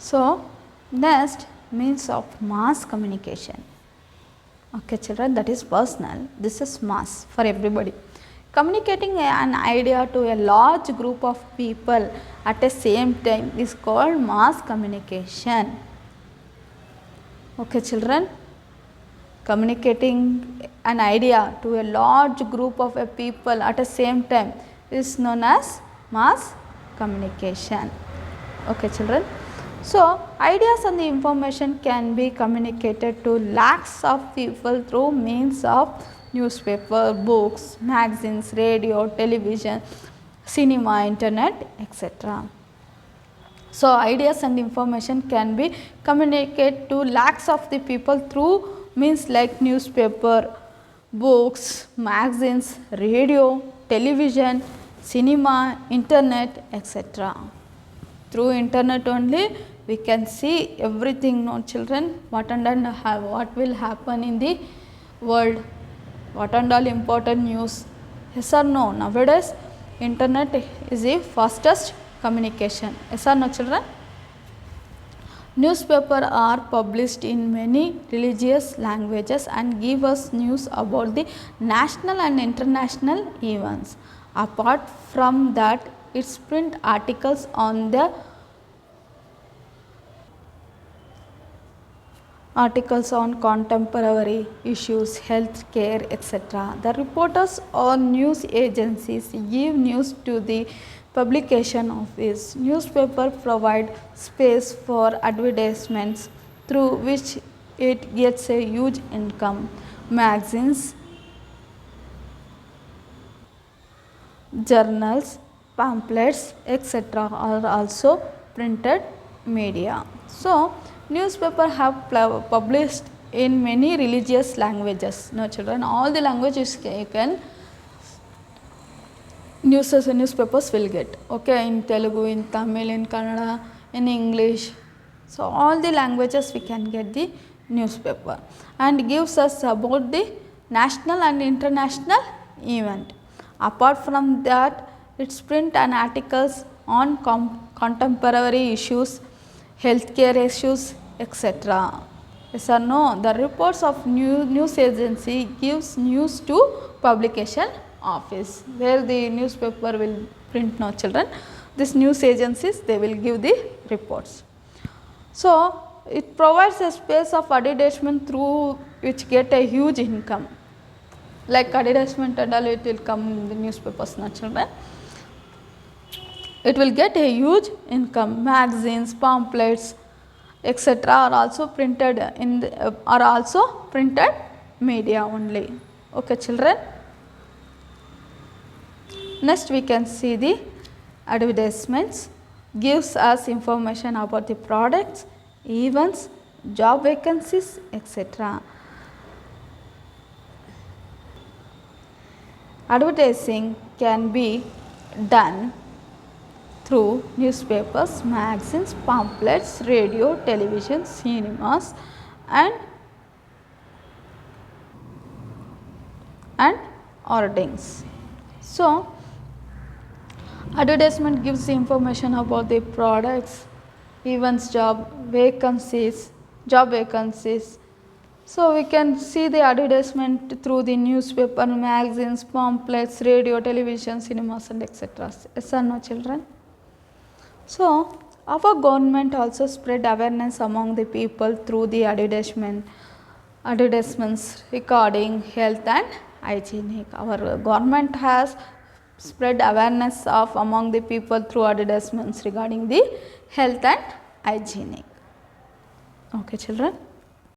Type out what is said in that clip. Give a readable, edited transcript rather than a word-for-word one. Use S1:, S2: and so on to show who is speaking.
S1: So, next means of mass communication. Okay children, that is personal, this is mass for everybody. Communicating an idea to a large group of people at the same time is called mass communication. Okay children, communicating an idea to a large group of people at the same time is known as mass communication. Okay children. So, ideas and the information can be communicated to lakhs of people through means of newspaper, books, magazines, radio, television, cinema, internet, etc. So, ideas and information can be communicated to lakhs of the people through means like newspaper, books, magazines, radio, television, cinema, internet, etc. Through internet only we can see everything, no children, what will happen in the world, what and all important news, yes or no. Nowadays internet is the fastest communication, yes or no children. Newspapers are published in many religious languages and give us news about the national and international events. Apart from that, its print articles on the articles on contemporary issues, health care, etc. The reporters or news agencies give news to the publication office. Newspaper provide space for advertisements through which it gets a huge income. Magazines, journals, pamphlets, etc. are also printed media. So, newspaper have published in many religious languages. No children, all the languages you can newspapers will get. Okay, in Telugu, in Tamil, in Kannada, in English. So, all the languages we can get the newspaper and gives us about the national and international event. Apart from that, its print and articles on contemporary issues, healthcare issues, etc. Yes or no? The reports of news agency gives news to publication office, where the newspaper will print, no children. This news agencies, they will give the reports. So, it provides a space of advertisement through which get a huge income. Like advertisement and all, it will come in the newspapers, no children. It will get a huge income. Magazines, pamphlets, etc. are also printed in the, are also printed media only. Okay children. Next we can see the advertisements, gives us information about the products, events, job vacancies, etc. Advertising can be done through newspapers, magazines, pamphlets, radio, television, cinemas and hoardings. So, advertisement gives information about the products, events, job vacancies. So, we can see the advertisement through the newspaper, magazines, pamphlets, radio, television, cinemas and etc. Yes or no children? So, our government also spread awareness among the people through the advertisements regarding health and hygienic. Our government has spread awareness of among the people through advertisements regarding the health and hygienic. Okay children.